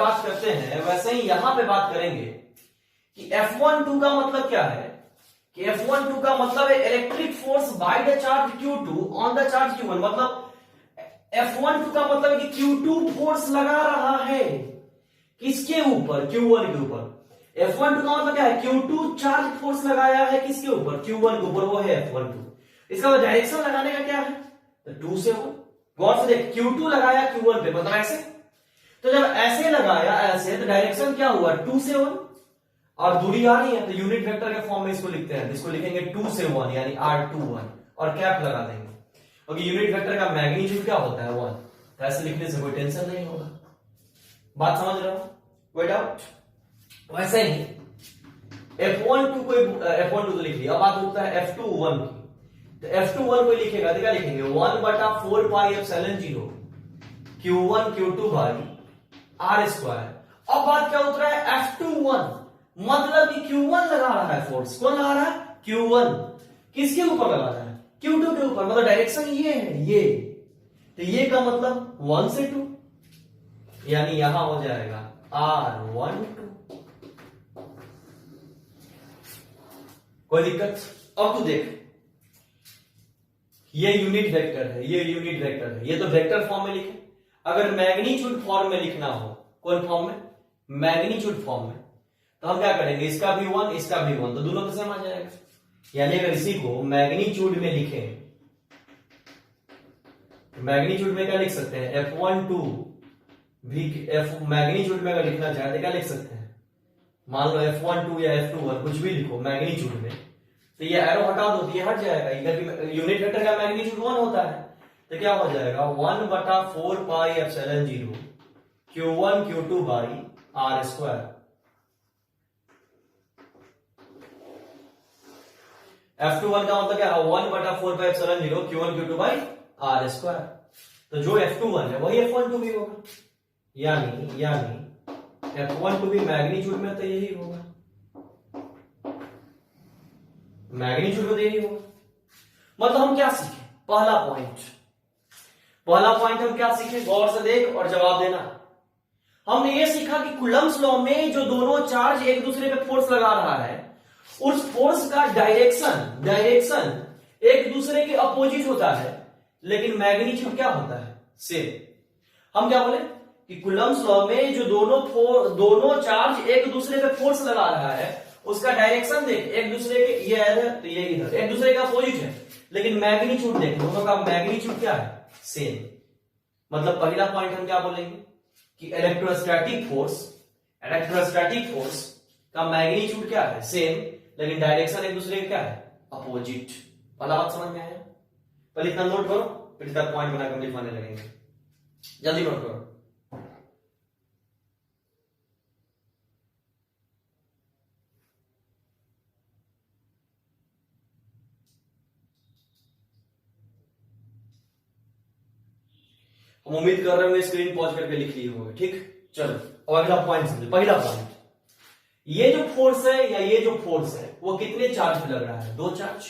बात करते हैं वैसे ही यहां पे बात करेंगे कि F12 का मतलब क्या है, कि F12 का मतलब है electric force by the charge Q2 on the charge Q1। मतलब F12 का मतलब है कि Q2 फोर्स लगा रहा है किसके ऊपर, Q1 के ऊपर। F12 का मतलब क्या है, Q2 चार्ज फोर्स लगाया है किसके ऊपर, Q1 के ऊपर, वो है F12। इसका मतलब डायरेक्शन लगाने का क्या है, तो 2 से 1। गौर से देख, Q2 लगाया Q1 पे, मतलब ऐसे, तो जब ऐसे लगाया ऐसे, तो डायरेक्शन क्या हुआ, 2 से 1, और दूरी आ रही है तो यूनिट वेक्टर के फॉर्म में इसको लिखते हैं, इसको लिखेंगे 2 से 1 यानी R21 और कैप लगा देंगे, क्योंकि यूनिट वेक्टर का मैग्नीट्यूड क्या होता है 1, तो ऐसे लिखने से कोई टेंशन नहीं होगा। बात समझ रहे हो, कोई डाउट। वैसे ही F12 को F12 तो लिख लिया, अब बात होता है F21 की, तो F21 को लिखेगा तो क्या लिखेंगे, 1/4 पाई एप्सिलॉन 0 Q1 Q2 भाई R स्क्वायर। अब बात क्या होता है F21, मतलब कि Q1 लगा रहा है फोर्स, कौन लगा रहा है, Q1, किसके ऊपर लगा रहा है, Q2 के ऊपर, मतलब डायरेक्शन ये है ये, तो ये का मतलब 1 से 2, यानी यहां हो जाएगा R12। कोई दिक्कत। अब तू देख, ये यूनिट वेक्टर है, ये यूनिट वेक्टर है, ये तो वेक्टर फॉर्म में लिखे। अगर मैग्नीट्यूड फॉर्म में लिखना हो, कौन फॉर्म में, मैग्नीट्यूड फॉर्म में, तो हम क्या करेंगे, इसका भी 1 इसका भी 1, तो दोनों का सेम आ जाएगा। यानी अगर इसी को मैग्नीट्यूड में लिखें, मैग्नीट्यूड में क्या लिख सकते हैं, F12 भी मैग्नीट्यूड में अगर लिखना चाहे तो क्या लिख सकते हैं, मान लो F12 या F21 कुछ भी लिखो मैग्नीट्यूड में, तो ये एरो हटा दो तो ये हट जाएगा, इधर यूनिट वेक्टर का मैग्नीट्यूड 1 होता है, तो क्या हो जाएगा 1/4 pi epsilon 0 Q1 Q2 by R square. F21 का मतलब क्या है, 1/4 pi epsilon 0 Q1 Q2 by R square. तो जो F21 है वही F12 भी होगा, यानी F12 भी मैग्नीट्यूड में तो यही होगा, मैग्नीट्यूड में तो यही होगा। मतलब हम क्या सीखे, पहला पॉइंट हम क्या सीखे, गौर से देख और जवाब देना। हमने ये सीखा कि कूलम्ब्स लॉ में जो दोनों चार्ज एक दूसरे पे फोर्स लगा रहा है, उस फोर्स का डायरेक्शन एक दूसरे के अपोजिट होता है, लेकिन मैग्नीट्यूड क्या होता है, सेम। हम क्या बोले कि कूलम्ब्स लॉ में जो दोनों चार्ज एक दूसरे पे फोर्स लगा रहा है, उसका डायरेक्शन देख, एक दूसरे के, ये इधर तो ये इधर, एक दूसरे का अपोजिट है, लेकिन मैग्नीट्यूड देख, दोनों का मैग्नीट्यूड क्या है, सेम। मतलब पहला पॉइंट हम क्या बोलेंगे कि इलेक्ट्रोस्टैटिक फोर्स का मैग्नीट्यूड क्या है, सेम, लेकिन डायरेक्शन एक दूसरे का क्या है, अपोजिट। पहला बात समझ में आया, पहले इतना नोट करो, फिर इसका पॉइंट बनाकर हम लिखवाने लगेंगे, जल्दी नोट करो। हम उम्मीद कर रहे हैं स्क्रीन पॉज करके लिख लिए होंगे, ठीक। चलो अब अगला पॉइंट समझो। पहला पॉइंट, ये जो फोर्स है या ये जो फोर्स है वो कितने चार्ज पे लग रहा है, 2 चार्ज।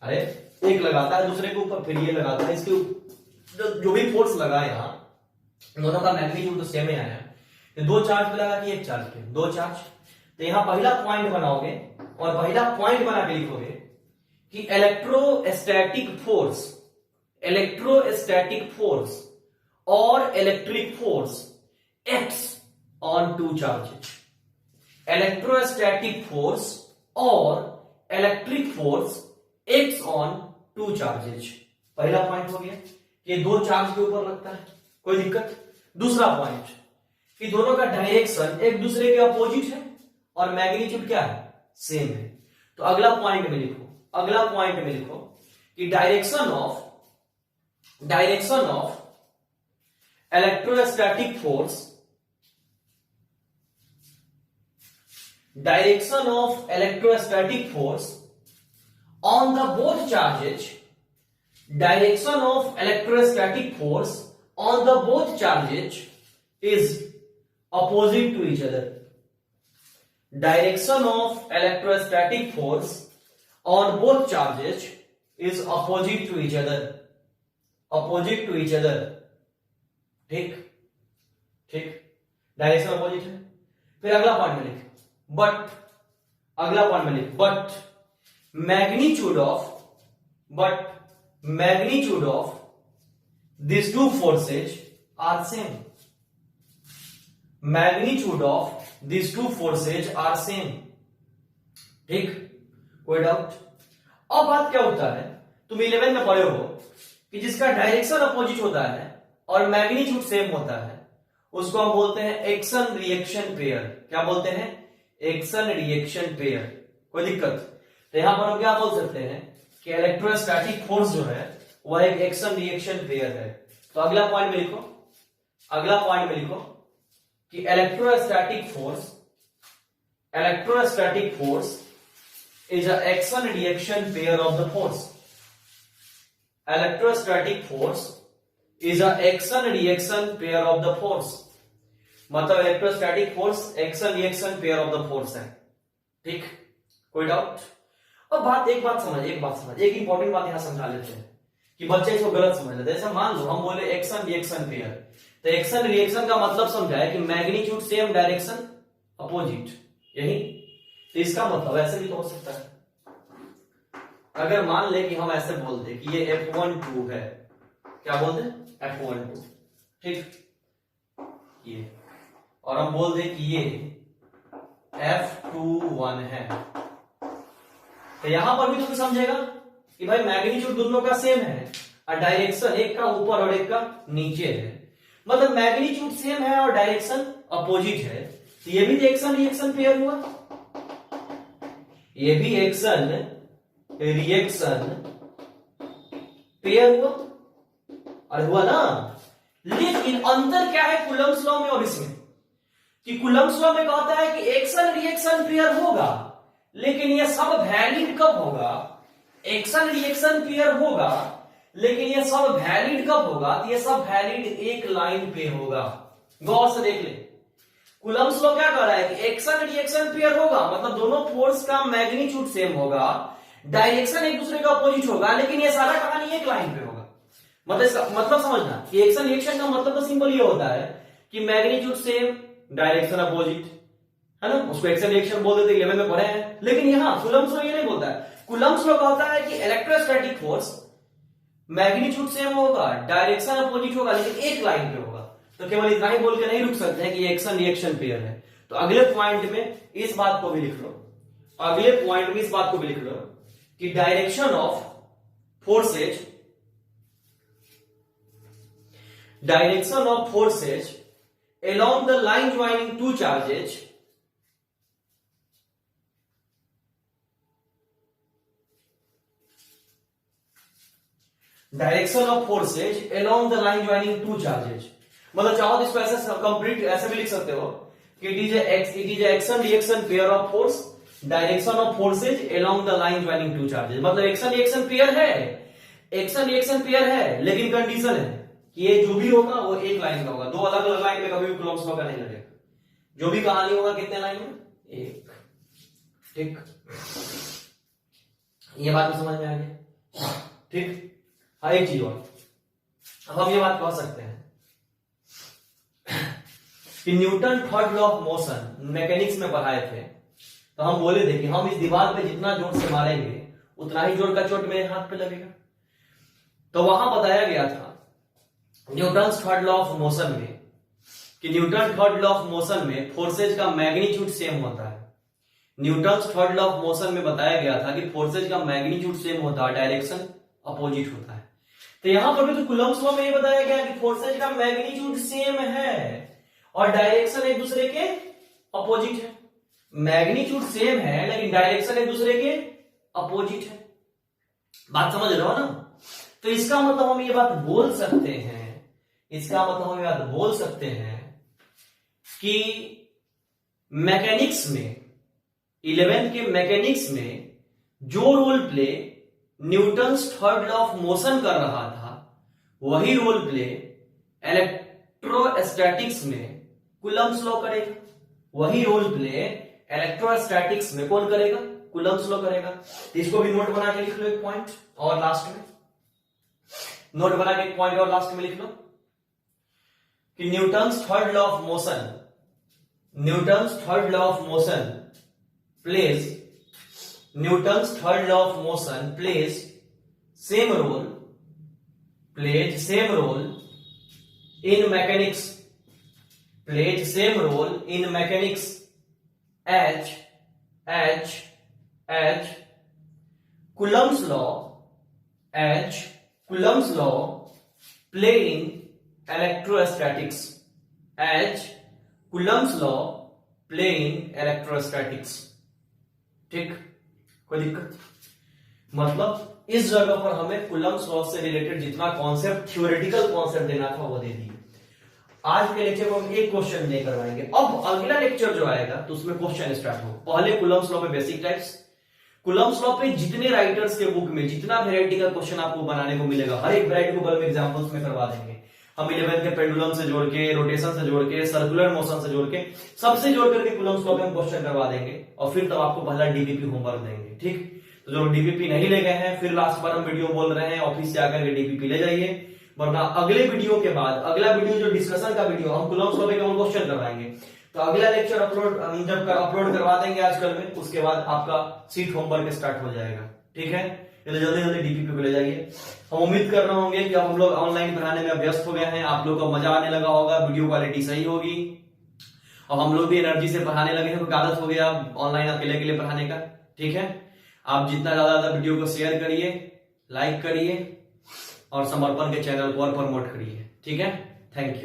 अरे एक लगाता है दूसरे के ऊपर, फिर ये लगाता है, इसके जो भी फोर्स लगा यहां, दोनों का मैग्नीट्यूड तो सेम ही आया, तो 2 चार्ज पे लगा कि 1 चार्ज पे, 2 चार्ज। तो यहां पहला पॉइंट बनाओगे और पहला पॉइंट बना के लिखोगे कि इलेक्ट्रोस्टैटिक फोर्स और electric force acts on 2 charges. Electrostatic force और electric force acts on 2 charges. पहला पॉइंट हो गया कि 2 चार्ज के ऊपर लगता है, कोई दिक्कत। दूसरा पॉइंट कि दोनों का डायरेक्शन एक दूसरे के अपोजिट है और मैग्नीट्यूड क्या है, सेम है। तो अगला पॉइंट में लिखो कि direction of electrostatic force on the both charges, direction of electrostatic force on the both charges is opposite to each other. Direction of electrostatic force on both charges is opposite to each other. ठीक ठीक। Direction opposite है। फिर अगला point में लिख but, अगला point में लिख but magnitude of these two forces are same, magnitude of these two forces are same। ठीक, कोई डाउट? अब बात क्या होता है, तुम 11 में पढ़े हो कि जिसका डायरेक्शन अपोजिट होता है और मैग्नीट्यूड सेम होता है उसको हम बोलते हैं एक्शन रिएक्शन पेयर। क्या बोलते हैं? Action reaction pair. कोई दिक्कत? तो यहां पर हम क्या बोल सकते हैं कि इलेक्ट्रोस्टैटिक फोर्स जो है वह एक एक्शन रिएक्शन पेयर है। तो अगला पॉइंट में लिखो, अगला पॉइंट में लिखो कि electrostatic force is a action reaction pair of the force. Electrostatic force is a action reaction pair of the force, मतलब electrostatic force action reaction pair of the force है। ठीक, कोई डाउट? अब एक बात समझ, एक इंपॉर्टेंट बात यहां समझा लेते हैं कि बच्चे इसको गलत समझ लेते हैं। जैसे मान लो हम बोले एक्शन रिएक्शन पेयर, तो एक्शन रिएक्शन का मतलब समझाए कि मैग्नीट्यूड सेम डायरेक्शन अपोजिट, यही। तो इसका मतलब ऐसे भी तो हो सकता है, अगर मान ले कि हम ऐसे बोल दे कि ये F12 है, क्या बोल दे? F12, ठीक, ये, और हम बोल दे कि ये F21 है, तो यहां पर भी तो समझेगा कि भाई मैग्नीट्यूड दोनों का सेम है और डायरेक्शन एक का ऊपर और एक का नीचे है, मतलब मैग्नीट्यूड सेम है और डायरेक्शन अपोजिट है, तो ये भी एक्शन रिएक्शन पेयर हुआ, ये भी एक्शन रिएक्शन पेयर हुआ, और हुआ ना। लेकिन अंतर क्या है कूलम्ब्स लॉ में और इसमें, कि कूलम्ब्स लॉ में कहता है कि एक्शन रिएक्शन पेयर होगा, लेकिन ये सब वैलिड कब होगा? एक्शन रिएक्शन पेयर होगा, लेकिन ये सब वैलिड कब होगा? तो ये सब वैलिड एक लाइन पे होगा। गौर से देख ले, कूलम्ब्स लॉ क्या कह रहा है कि एक्शन रिएक्शन पेयर होगा, मतलब दोनों फोर्स का मैग्नीट्यूड सेम होगा, डायरेक्शन एक दूसरे का अपोजिट होगा, लेकिन ये सारा कहानी एक लाइन पे होगा। मतलब इसका मतलब समझना कि एक्शन रिएक्शन का मतलब तो सिंपल ये होता है कि मैग्नीट्यूड सेम डायरेक्शन अपोजिट, है ना, उसको एक्शन रिएक्शन बोल देते, 11 में पढ़े हैं। लेकिन यहां कूलम्ब्स लॉ ये नहीं बोलता है, कूलम्ब्स लॉ कहता है कि इलेक्ट्रोस्टैटिक फोर्स मैग्नीट्यूड सेम होगा, डायरेक्शन अपोजिट होगा, लेकिन एक लाइन पे होगा। तो केवल इतना ही बोल के नहीं रुक सकते हैं कि एक्शन रिएक्शन पेयर है। तो अगले पॉइंट में इस बात को भी लिख लो, अगले पॉइंट में इस बात को भी लिख लो कि direction of forces along the line joining two charges मतलब चाहो तो इसको ऐसे कंप्लीट ऐसे भी लिख सकते हो कि it is action reaction pair of force, direction of forces along the line joining two charges। मतलब एक्शन रिएक्शन पेयर है, एक्शन रिएक्शन पेयर है, लेकिन कंडीशन है कि ये जो भी होगा वो एक लाइन का होगा, दो अलग अलग लाइन में कभी भी कूलम्ब्स लॉ का नहीं लगेगा। जो भी कहानी होगा कितने लाइन में? एक। ठीक, ये बात तो समझ में आ गई। ठीक, हाँ एक चीज और, अब हम ये बात कह सकते हैं कि Newton third law of motion mechanics में पढ़ाए थे, तो हम बोले थे कि हम इस दीवार पे जितना जोर से मारेंगे उतना ही जोर का चोट मेरे हाथ पे लगेगा। तो वहां बताया गया था Newton's third law of motion में कि Newton third law of motion में फोर्सेज का मैग्नीट्यूड सेम होता है। Newton's third law of motion में बताया गया था कि फोर्सेज का मैग्नीट्यूड सेम होता है, डायरेक्शन अपोजिट होता है। तो यहां पर भी तो कूलम्ब्स लॉ में ये बताया गया कि फोर्सेज का मैग्नीट्यूड सेम है और डायरेक्शन एक दूसरे के अपोजिट है। मैग्नीट्यूड सेम है लेकिन डायरेक्शन एक दूसरे के अपोजिट है। बात समझ रहे हो ना? तो इसका मतलब हम ये बात बोल सकते हैं, इसका मतलब हम ये बात बोल सकते हैं कि मैकेनिक्स में 11th के मैकेनिक्स में जो role play Newton's third law of motion कर रहा था वही रोल प्ले इलेक्ट्रोस्टैटिक्स में कूलम्ब्स लॉ करेगा। वही रोल प्ले इलेक्ट्रोस्टैटिक्स में कौन करेगा? कूलम्ब्स लॉ करेगा। इसको भी नोट बना के लिख लो एक पॉइंट, और लास्ट में नोट बना के एक पॉइंट और लास्ट में लिख लो कि Newton's third law of motion Newton's third law of motion plays same role in mechanics as Coulomb's law play in electrostatics. ठीक, कोई दिक्कत? मतलब इस जगह पर हमें कुलम्स लॉ से रिलेटेड जितना कॉन्सेप्ट, थ्योरेटिकल कॉन्सेप्ट देना था वो दे दिए। आज के लेक्चर को हम एक क्वेश्चन नहीं करवाएंगे। अब अगला लेक्चर जो आएगा तो उसमें क्वेश्चन स्टार्ट हो। पहले कुलम्स लॉ पे बेसिक टाइप्स, कुलम्स लॉ पे जितने राइटर्स के बुक में जितना वैरायटी का क्वेश्चन आपको बनाने को मिलेगा, हर एक वैरायटी को बल्ब एग्जांपल्स में करवा देंगे हम। 11th के पेंडुलम से जोड़ के, रोटेशन से जोड़ के, सर्कुलर मोशन से जोड़ के, सबसे जोड़ करके कुलम्स लॉ पे हम क्वेश्चन करवा देंगे और फिर तब आपको पहला डीपीपी होमवर्क देंगे। ठीक, तो जो डीपीपी नहीं ले गए हैं, फिर लास्ट बार हम वीडियो बोल रहे हैं ऑफिस से आकर के डीपीपी ले जाइए, वरना अगले वीडियो के बाद अगला वीडियो जो डिस्कशन का वीडियो, हम कुलम्स लॉ पे केवल क्वेश्चन करवाएंगे। तो अगला लेक्चर जब अपलोड करवा देंगे आजकल में, उसके बाद आपका सीट होमवर्क स्टार्ट हो जाएगा। ठीक है, तो जल्दी जल्दी डीपीपी को ले जाइए। हम उम्मीद कर रहे होंगे कि अब हम लोग ऑनलाइन पढ़ाने में व्यस्त हो गए हैं, आप लोग को मजा आने लगा होगा, वीडियो क्वालिटी सही होगी और हम लोग भी एनर्जी से पढ़ाने लगे हैं, तो आदत हो गया ऑनलाइन अकेले पढ़ाने का। ठीक है, आप जितना ज्यादा वीडियो को शेयर करिए, लाइक करिए और समर्पण के चैनल को और प्रमोट करिए। ठीक है, थैंक यू।